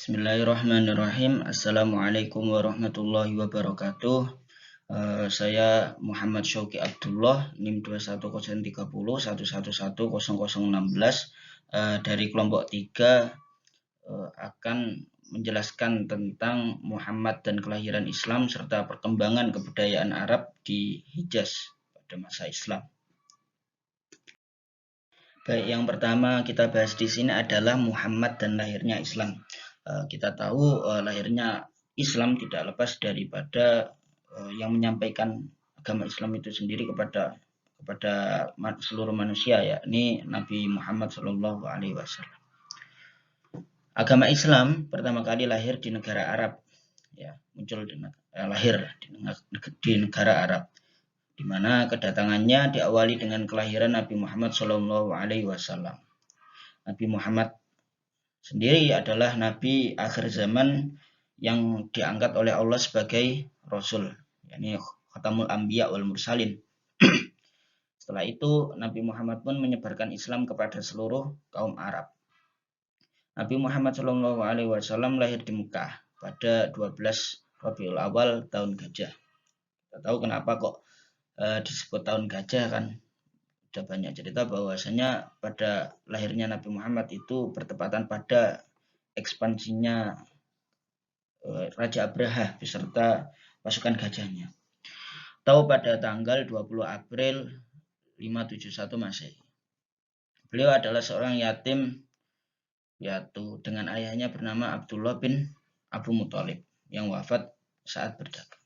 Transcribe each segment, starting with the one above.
Bismillahirrahmanirrahim. Assalamualaikum warahmatullahi wabarakatuh. Saya Muhammad Syauki Abdullah, NIM 21030111016 dari kelompok 3 akan menjelaskan tentang Muhammad dan kelahiran Islam serta perkembangan kebudayaan Arab di Hijaz pada masa Islam. Baik, yang pertama kita bahas di sini adalah Muhammad dan lahirnya Islam. Kita tahu lahirnya Islam tidak lepas daripada yang menyampaikan agama Islam itu sendiri kepada seluruh manusia, yakni Nabi Muhammad SAW. Agama Islam pertama kali lahir di negara Arab, lahir di negara Arab, di mana kedatangannya diawali dengan kelahiran Nabi Muhammad SAW. Nabi Muhammad sendiri adalah Nabi akhir zaman yang diangkat oleh Allah sebagai Rasul, yakni Khatamul Anbiya wal Mursalin. Setelah itu Nabi Muhammad pun menyebarkan Islam kepada seluruh kaum Arab. Nabi Muhammad SAW lahir di Mekah pada 12 Rabiul Awal tahun gajah. Kita tahu kenapa kok disebut tahun gajah kan? Ada banyak cerita bahwasanya pada lahirnya Nabi Muhammad itu bertepatan pada ekspansinya Raja Abraha beserta pasukan gajahnya. Tahu pada tanggal 20 April 571 Masehi. Beliau adalah seorang yatim piatu dengan ayahnya bernama Abdullah bin Abu Muthalib yang wafat saat berdagang.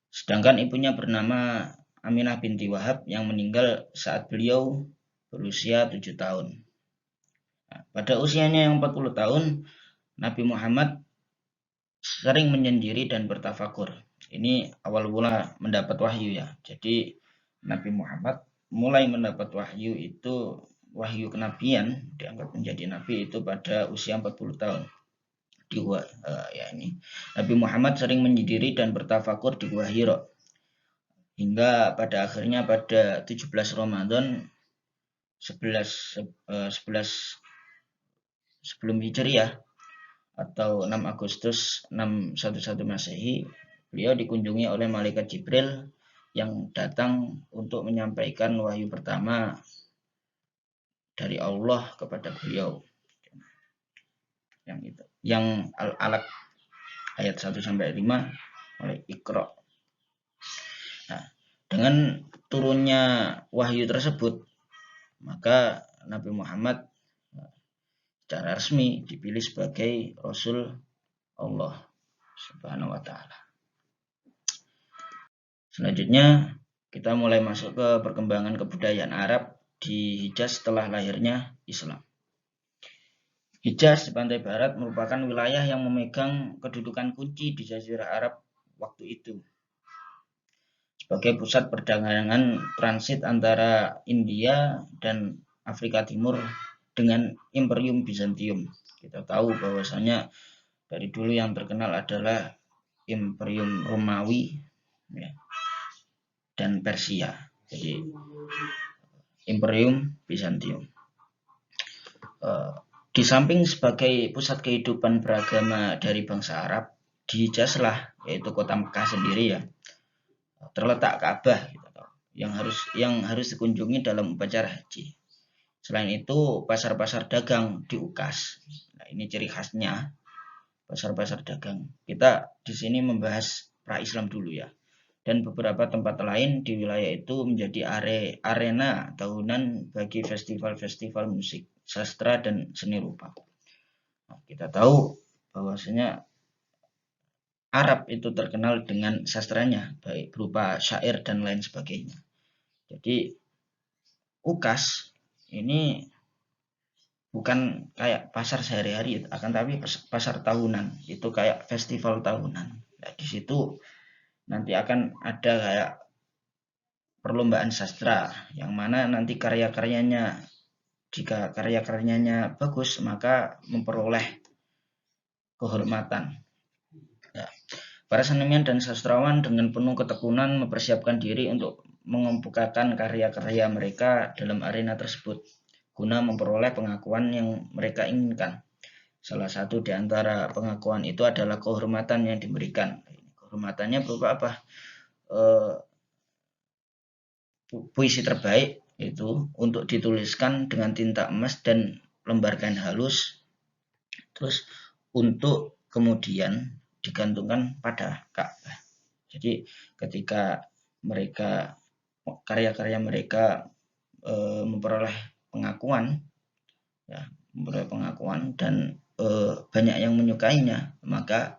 Sedangkan ibunya bernama Aminah binti Wahab yang meninggal saat beliau berusia 7 tahun. Pada usianya yang 40 tahun, Nabi Muhammad sering menyendiri dan bertafakur. Ini awal mula mendapat wahyu ya. Jadi Nabi Muhammad mulai mendapat wahyu itu, wahyu kenabian, diangkat menjadi nabi itu pada usia 40 tahun. Nabi Muhammad sering menyendiri dan bertafakur di Gua Hira. Hingga pada akhirnya pada 17 Ramadan 11 sebelum Hijriah atau 6 Agustus 611 Masehi, beliau dikunjungi oleh malaikat Jibril yang datang untuk menyampaikan wahyu pertama dari Allah kepada beliau. Yang Al-Alaq ayat 1 sampai 5 oleh Iqra. Nah, dengan turunnya wahyu tersebut, maka Nabi Muhammad secara resmi dipilih sebagai Rasul Allah Subhanahu wa Ta'ala. Selanjutnya kita mulai masuk ke perkembangan kebudayaan Arab di Hijaz setelah lahirnya Islam. Hijaz di pantai barat merupakan wilayah yang memegang kedudukan kunci di Jazirah Arab waktu itu, sebagai pusat perdagangan transit antara India dan Afrika Timur dengan Imperium Bizantium. Kita tahu bahwasanya dari dulu yang terkenal adalah Imperium Romawi dan Persia. Jadi Imperium Bizantium. Di samping sebagai pusat kehidupan beragama dari bangsa Arab, di Hijazlah, yaitu kota Mekah sendiri terletak Ka'bah yang harus dikunjungi dalam upacara haji. Selain itu, pasar-pasar dagang di Ukas. Nah, ini ciri khasnya pasar-pasar dagang. Kita di sini membahas pra-Islam dulu ya. Dan beberapa tempat lain di wilayah itu menjadi arena tahunan bagi festival-festival musik, sastra, dan seni rupa. Nah, kita tahu bahwasanya Arab itu terkenal dengan sastranya, baik berupa syair dan lain sebagainya. Jadi Ukas ini bukan kayak pasar sehari-hari, akan tapi pasar tahunan, itu kayak festival tahunan. Nah, di situ nanti akan ada kayak perlombaan sastra, yang mana nanti karya-karyanya, jika karya-karyanya bagus, maka memperoleh kehormatan. Ya. Para seniman dan sastrawan dengan penuh ketekunan mempersiapkan diri untuk mengemukakan karya-karya mereka dalam arena tersebut, guna memperoleh pengakuan yang mereka inginkan. Salah satu di antara pengakuan itu adalah kehormatan yang diberikan. Kehormatannya berupa apa? Puisi terbaik itu untuk dituliskan dengan tinta emas dan lembar kain halus, terus untuk kemudian digantungkan pada Ka'bah. Jadi ketika mereka karya-karya mereka memperoleh pengakuan, ya, memperoleh pengakuan dan banyak yang menyukainya, maka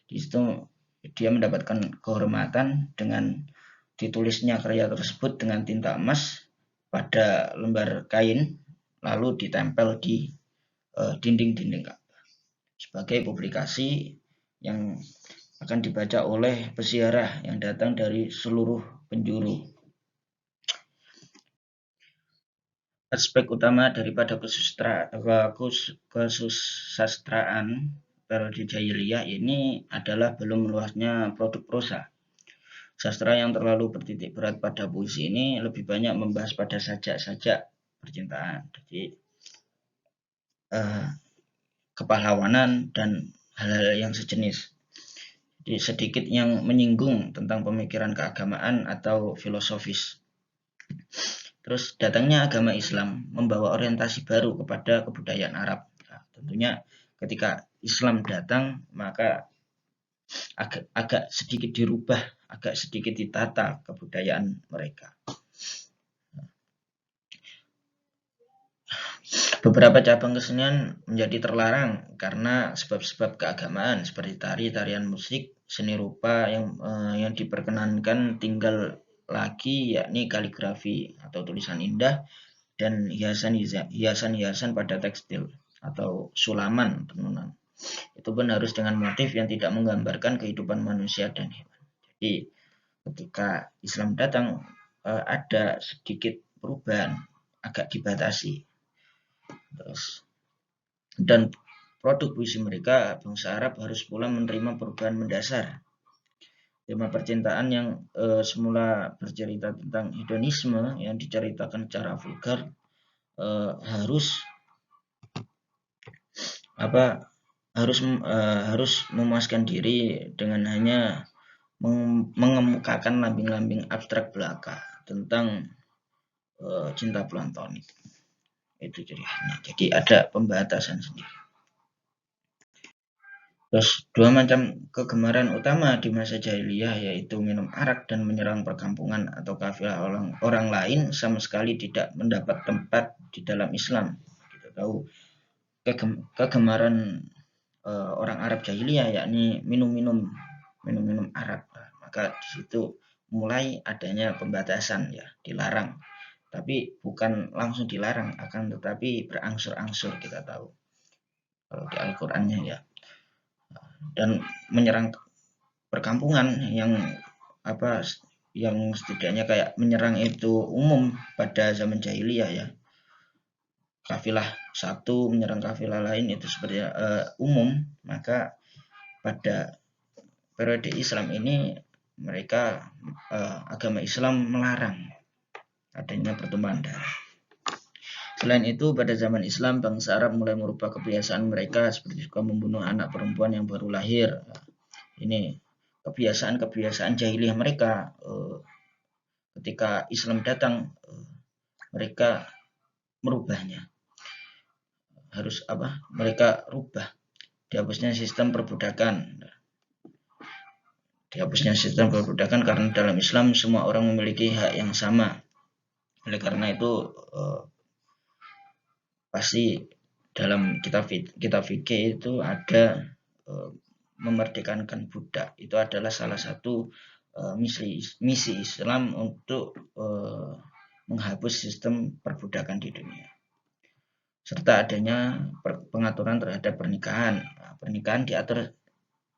di situ dia mendapatkan kehormatan dengan ditulisnya karya tersebut dengan tinta emas pada lembar kain, lalu ditempel di dinding-dinding Ka'bah sebagai publikasi yang akan dibaca oleh peziarah yang datang dari seluruh penjuru. Aspek utama daripada kesusastraan periode jahiliyah ini adalah belum meluasnya produk prosa. Sastra yang terlalu bertitik berat pada puisi ini lebih banyak membahas pada sajak-sajak percintaan. Jadi kepahlawanan dan hal-hal yang sejenis. Jadi sedikit yang menyinggung tentang pemikiran keagamaan atau filosofis. Terus datangnya agama Islam membawa orientasi baru kepada kebudayaan Arab. Nah, tentunya ketika Islam datang maka agak sedikit dirubah, agak sedikit ditata kebudayaan mereka. Beberapa cabang kesenian menjadi terlarang karena sebab-sebab keagamaan seperti tari, tarian musik, seni rupa yang diperkenankan tinggal lagi yakni kaligrafi atau tulisan indah dan hiasan-hiasan pada tekstil atau sulaman tenunan. Itu pun harus dengan motif yang tidak menggambarkan kehidupan manusia dan hewan. Jadi ketika Islam datang ada sedikit perubahan, agak dibatasi. Terus dan produk puisi mereka, bangsa Arab harus pula menerima perubahan mendasar. Tema percintaan yang semula bercerita tentang hedonisme yang diceritakan secara vulgar harus memuaskan diri dengan hanya mengemukakan lambing-lambing abstrak belaka tentang cinta platonik. Itu cirinya. Jadi ada pembatasan sendiri. Terus dua macam kegemaran utama di masa jahiliyah yaitu minum arak dan menyerang perkampungan atau kafilah orang lain sama sekali tidak mendapat tempat di dalam Islam. Kita tahu kegemaran orang Arab jahiliyah yakni minum-minum arak. Maka di situ mulai adanya pembatasan, ya, dilarang. Tapi bukan langsung dilarang, akan tetapi berangsur-angsur, kita tahu kalau di Al-Qur'annya, ya. Dan menyerang perkampungan yang setidaknya kayak menyerang itu umum pada zaman jahiliyah, ya. Kafilah satu menyerang kafilah lain itu seperti umum. Maka pada periode Islam ini mereka agama Islam melarang adanya pertumpahan darah. Selain itu, pada zaman Islam, bangsa Arab mulai merubah kebiasaan mereka seperti suka membunuh anak perempuan yang baru lahir. Ini kebiasaan-kebiasaan jahiliyah mereka. Ketika Islam datang, mereka merubahnya. Mereka rubah. Dihapusnya sistem perbudakan. Karena dalam Islam semua orang memiliki hak yang sama. Oleh karena itu pasti dalam kitab fikih itu ada memerdekakan budak. Itu adalah salah satu misi Islam untuk menghapus sistem perbudakan di dunia. Serta adanya pengaturan terhadap pernikahan. Pernikahan diatur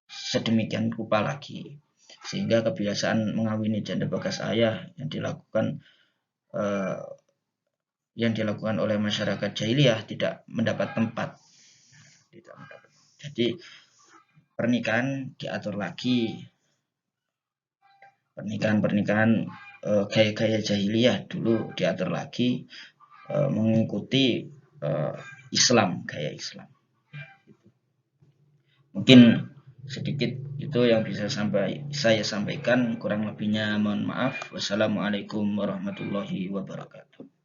sedemikian rupa lagi sehingga kebiasaan mengawini janda bekas ayah yang dilakukan oleh masyarakat jahiliyah tidak mendapat tempat. Jadi pernikahan diatur lagi. Pernikahan gaya-gaya jahiliyah dulu diatur lagi mengikuti Islam, gaya Islam. Mungkin sedikit itu yang bisa saya sampaikan, kurang lebihnya mohon maaf. Wassalamualaikum warahmatullahi wabarakatuh.